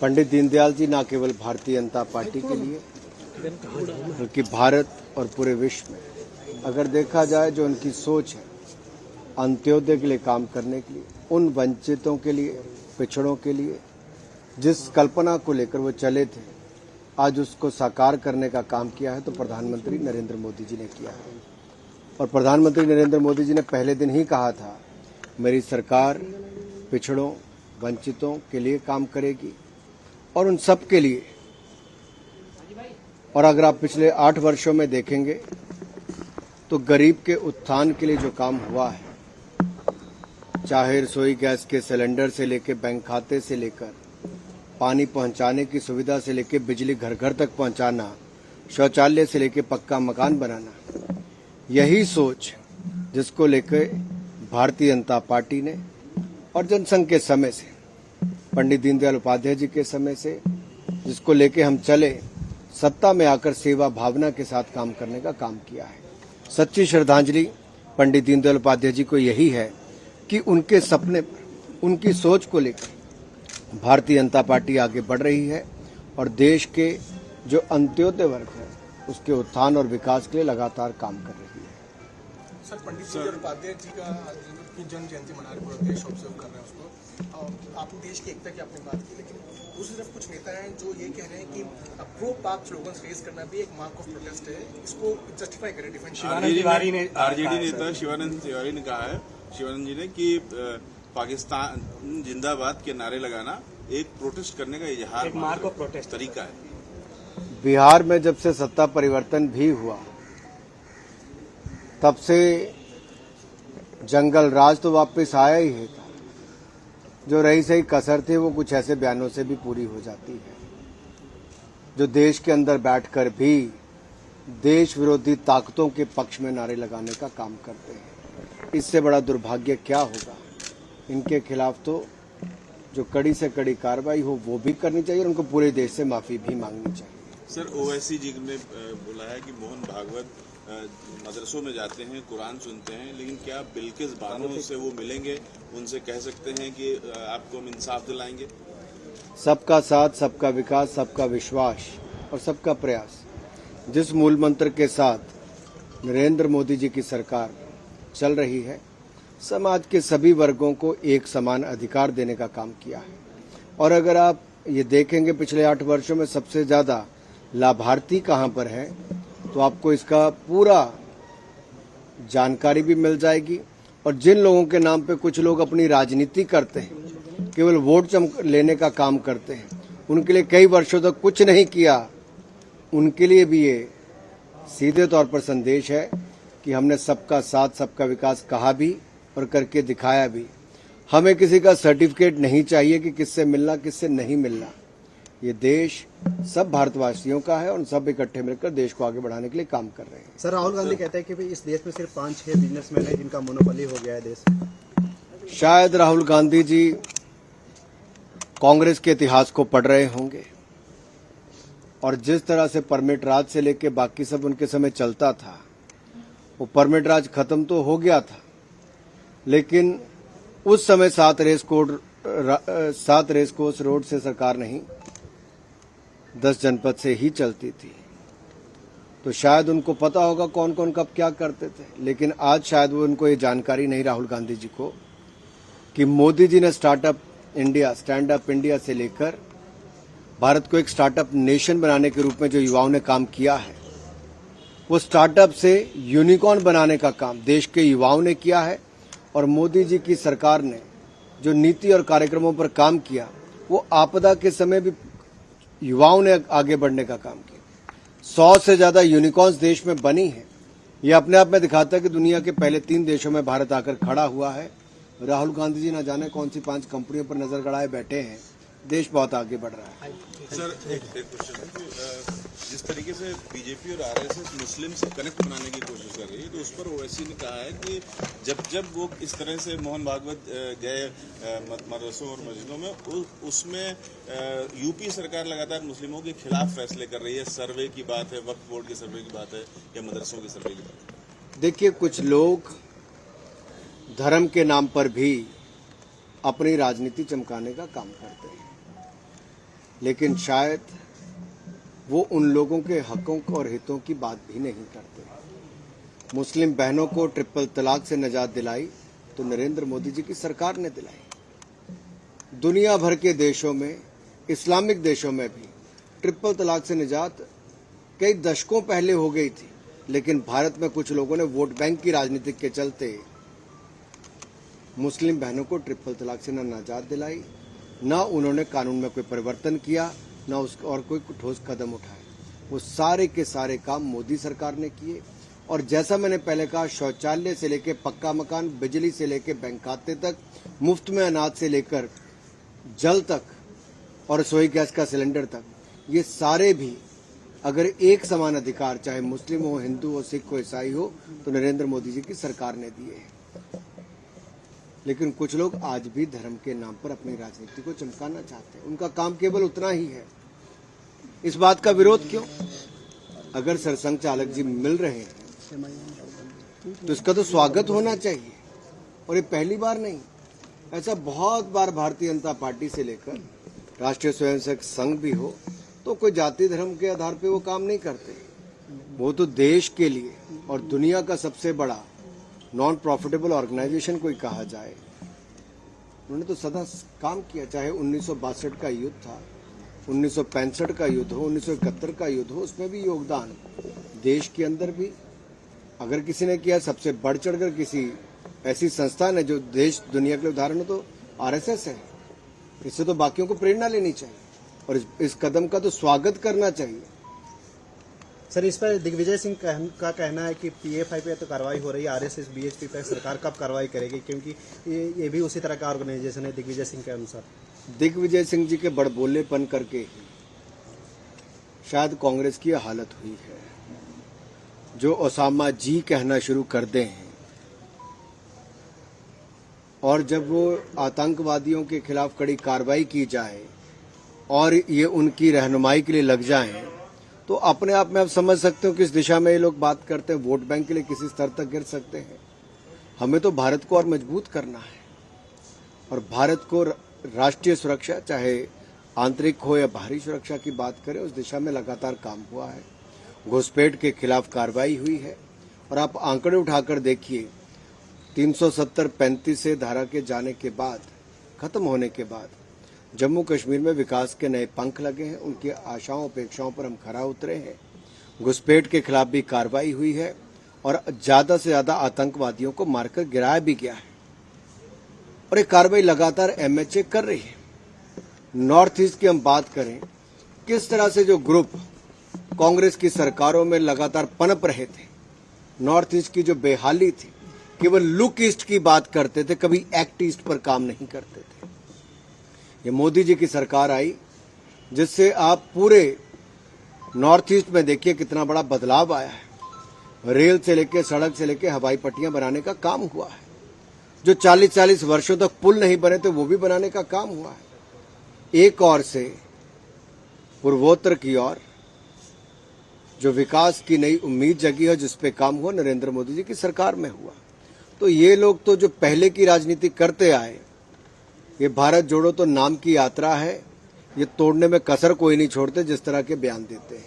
पंडित दीनदयाल जी न केवल भारतीय जनता पार्टी के लिए बल्कि भारत और पूरे विश्व में अगर देखा जाए जो उनकी सोच है अंत्योदय के लिए काम करने के लिए, उन वंचितों के लिए, पिछड़ों के लिए जिस कल्पना को लेकर वो चले थे, आज उसको साकार करने का काम किया है तो प्रधानमंत्री नरेंद्र मोदी जी ने किया है। और प्रधानमंत्री नरेंद्र मोदी जी ने पहले दिन ही कहा था, मेरी सरकार पिछड़ों, वंचितों के लिए काम करेगी और उन सब के लिए। और अगर आप पिछले 8 वर्षों में देखेंगे तो गरीब के उत्थान के लिए जो काम हुआ है, चाहे रसोई गैस के सिलेंडर से लेकर बैंक खाते से लेकर पानी पहुंचाने की सुविधा से लेकर बिजली घर घर तक पहुंचाना, शौचालय से लेकर पक्का मकान बनाना, यही सोच जिसको लेकर भारतीय जनता पार्टी ने और जनसंघ के समय से, पंडित दीनदयाल उपाध्याय जी के समय से जिसको लेके हम चले, सत्ता में आकर सेवा भावना के साथ काम करने का काम किया है। सच्ची श्रद्धांजलि पंडित दीनदयाल उपाध्याय जी को यही है कि उनके सपने पर, उनकी सोच को लेकर भारतीय जनता पार्टी आगे बढ़ रही है और देश के जो अंत्योदय वर्ग है उसके उत्थान और विकास के लिए लगातार काम कर रही है। सर, पंडित दीनदयाल उपाध्याय जी का जन्म जयंती मना रहे, पूरा देश ऑब्जर्व कर रहे हैं उसको। आपने देश की एकता की आपने बात की, लेकिन दूसरी तरफ कुछ नेता हैं जो ये कह रहे हैं कि प्रो पाक स्लोगन्स रेज करना भी एक मार्क ऑफ प्रोटेस्ट है, इसको जस्टिफाई करें। डिफेंस आरजेडी नेता शिवानंद तिवारी ने कहा है, शिवानंद जी ने, कि पाकिस्तान जिंदाबाद के नारे लगाना एक प्रोटेस्ट करने का इजहार, एक मार्क ऑफ प्रोटेस्ट तरीका है। बिहार में जब से सत्ता परिवर्तन भी हुआ तब से जंगल राज तो वापस आया ही है। जो रही सही कसर थी वो कुछ ऐसे बयानों से भी पूरी हो जाती है जो देश के अंदर बैठकर भी देश विरोधी ताकतों के पक्ष में नारे लगाने का काम करते हैं। इससे बड़ा दुर्भाग्य क्या होगा। इनके खिलाफ तो जो कड़ी से कड़ी कार्रवाई हो वो भी करनी चाहिए और उनको पूरे देश से माफी भी मांगनी चाहिए। सर, ओवैसी जी ने बोला है कि मोहन भागवत मदरसों में जाते हैं, कुरान सुनते हैं, लेकिन क्या बिल्किस बानो से वो मिलेंगे, उनसे कह सकते हैं कि आपको हम इंसाफ दिलाएंगे? सबका साथ, सबका विकास, सबका विश्वास और सबका प्रयास, जिस मूल मंत्र के साथ नरेंद्र मोदी जी की सरकार चल रही है, समाज के सभी वर्गों को एक समान अधिकार देने का काम किया है। और अगर आप ये देखेंगे पिछले 8 वर्षों में सबसे ज्यादा लाभार्थी कहां पर है तो आपको इसका पूरा जानकारी भी मिल जाएगी। और जिन लोगों के नाम पे कुछ लोग अपनी राजनीति करते हैं, केवल वोट लेने का काम करते हैं, उनके लिए कई वर्षों तक कुछ नहीं किया, उनके लिए भी ये सीधे तौर पर संदेश है कि हमने सबका साथ, सबका विकास कहा भी और करके दिखाया भी। हमें किसी का सर्टिफिकेट नहीं चाहिए कि किससे मिलना, किससे नहीं मिलना। ये देश सब भारतवासियों का है और सब इकट्ठे मिलकर देश को आगे बढ़ाने के लिए काम कर रहे हैं। सर, राहुल गांधी कहते हैं कि भाई इस देश में सिर्फ 5-6 बिजनेसमैन है जिनका मोनोपोली हो गया है देश में। शायद राहुल गांधी जी कांग्रेस के इतिहास को पढ़ रहे होंगे और जिस तरह से परमिट राज से लेकर बाकी सब उनके समय चलता था, वो परमिट राज खत्म तो हो गया था, लेकिन उस समय 7 रेस कोर्स रोड से सरकार नहीं 10 जनपद से ही चलती थी। तो शायद उनको पता होगा कौन कौन कब क्या करते थे, लेकिन आज शायद वो उनको ये जानकारी नहीं, राहुल गांधी जी को, कि मोदी जी ने startup India, stand up India से लेकर भारत को एक स्टार्टअप नेशन बनाने के रूप में जो युवाओं ने काम किया है, वो स्टार्टअप से यूनिकॉर्न बनाने का काम देश के युवाओं ने किया है। और मोदी जी की सरकार ने जो नीति और कार्यक्रमों पर काम किया, वो आपदा के समय भी युवाओं ने आगे बढ़ने का काम किया। 100 से ज्यादा यूनिकॉर्न्स देश में बनी है। ये अपने आप में दिखाता है कि दुनिया के पहले 3 देशों में भारत आकर खड़ा हुआ है। राहुल गांधी जी न जाने कौन सी 5 कंपनियों पर नजर गड़ाए बैठे हैं। देश बहुत आगे बढ़ रहा है। सर, एक क्वेश्चन है कि जिस तरीके से बीजेपी और आरएसएस मुस्लिम से कनेक्ट बनाने की कोशिश कर रही है, तो उस पर ओवैसी ने कहा है कि जब वो इस तरह से मोहन भागवत गए मदरसों और मस्जिदों में, उसमें यूपी सरकार लगातार मुस्लिमों के खिलाफ फैसले कर रही है। सर्वे की बात है, वक्फ बोर्ड के सर्वे की बात है या मदरसों के सर्वे की बात है। देखिए, कुछ लोग धर्म के नाम पर भी अपनी राजनीति चमकाने का काम करते हैं, लेकिन शायद वो उन लोगों के हकों और हितों की बात भी नहीं करते। मुस्लिम बहनों को ट्रिपल तलाक से निजात दिलाई तो नरेंद्र मोदी जी की सरकार ने दिलाई। दुनिया भर के देशों में, इस्लामिक देशों में भी ट्रिपल तलाक से निजात कई दशकों पहले हो गई थी, लेकिन भारत में कुछ लोगों ने वोट बैंक की राजनीति के चलते मुस्लिम बहनों को ट्रिपल तलाक से न निजात दिलाई, न उन्होंने कानून में कोई परिवर्तन किया, न उस और कोई ठोस कदम उठाए। वो सारे के सारे काम मोदी सरकार ने किए। और जैसा मैंने पहले कहा, शौचालय से लेकर पक्का मकान, बिजली से लेकर बैंक खाते तक, मुफ्त में अनाज से लेकर जल तक और रसोई गैस का सिलेंडर तक, ये सारे भी अगर एक समान अधिकार, चाहे मुस्लिम हो, हिंदू हो, सिख हो, ईसाई हो, तो नरेंद्र मोदी जी की सरकार ने दिए हैं। लेकिन कुछ लोग आज भी धर्म के नाम पर अपनी राजनीति को चमकाना चाहते हैं। उनका काम केवल उतना ही है। इस बात का विरोध क्यों? अगर सरसंघ चालक जी मिल रहे हैं तो इसका तो स्वागत होना चाहिए। और ये पहली बार नहीं, ऐसा बहुत बार भारतीय जनता पार्टी से लेकर राष्ट्रीय स्वयंसेवक संघ भी हो तो कोई जाति धर्म के आधार पे वो काम नहीं करते। वो तो देश के लिए और दुनिया का सबसे बड़ा नॉन प्रॉफिटेबल ऑर्गेनाइजेशन कोई कहा जाए, उन्होंने तो सदा काम किया। चाहे 1962 का युद्ध था, 1965 का युद्ध हो, 1971 का युद्ध हो, उसमें भी योगदान देश के अंदर भी अगर किसी ने किया, सबसे बढ़ चढ़कर किसी ऐसी संस्था ने जो देश दुनिया के लिए उदाहरण हो तो आरएसएस है। इससे तो बाकियों को प्रेरणा लेनी चाहिए और इस कदम का तो स्वागत करना चाहिए। सर, इस पर दिग्विजय सिंह का कहना है कि पीएफआई पे तो कार्रवाई हो रही है, आरएसएस बीएचपी पर सरकार कब कार्रवाई करेगी, क्योंकि ये भी उसी तरह का ऑर्गेनाइजेशन है दिग्विजय सिंह के अनुसार। दिग्विजय सिंह जी के बड़बोलेपन करके ही शायद कांग्रेस की हालत हुई है। जो ओसामा जी कहना शुरू कर दें और जब वो आतंकवादियों के खिलाफ कड़ी कार्रवाई की जाए और ये उनकी रहनुमाई के लिए लग जाएं, तो अपने आप में आप समझ सकते हो किस दिशा में ये लोग बात करते हैं। वोट बैंक के लिए किसी स्तर तक गिर सकते हैं। हमें तो भारत को और मजबूत करना है और भारत को राष्ट्रीय सुरक्षा, चाहे आंतरिक हो या बाहरी सुरक्षा की बात करें, उस दिशा में लगातार काम हुआ है। घुसपैठ के खिलाफ कार्रवाई हुई है और आप आंकड़े उठाकर देखिए, 370-35 से धारा के जाने के बाद, खत्म होने के बाद जम्मू कश्मीर में विकास के नए पंख लगे हैं। उनकी आशाओं अपेक्षाओं पर हम खरा उतरे हैं। घुसपैठ के खिलाफ भी कार्रवाई हुई है और ज्यादा से ज्यादा आतंकवादियों को मारकर गिराया भी गया है और ये कार्रवाई लगातार एमएचए कर रही है। नॉर्थ ईस्ट की हम बात करें, किस तरह से जो ग्रुप कांग्रेस की सरकारों में लगातार पनप रहे थे, नॉर्थ ईस्ट की जो बेहाली थी, केवल लुक ईस्ट की बात करते थे, कभी एक्ट ईस्ट पर काम नहीं करते थे। ये मोदी जी की सरकार आई जिससे आप पूरे नॉर्थ ईस्ट में देखिए कितना बड़ा बदलाव आया है। रेल से लेके, सड़क से लेके हवाई पट्टियां बनाने का काम हुआ है। जो 40-40 वर्षों तक पुल नहीं बने थे वो भी बनाने का काम हुआ है। एक ओर से पूर्वोत्तर की ओर जो विकास की नई उम्मीद जगी है, जिस पे काम हुआ नरेंद्र मोदी जी की सरकार में हुआ। तो ये लोग तो जो पहले की राजनीति करते आए, ये भारत जोड़ो तो नाम की यात्रा है, ये तोड़ने में कसर कोई नहीं छोड़ते जिस तरह के बयान देते हैं।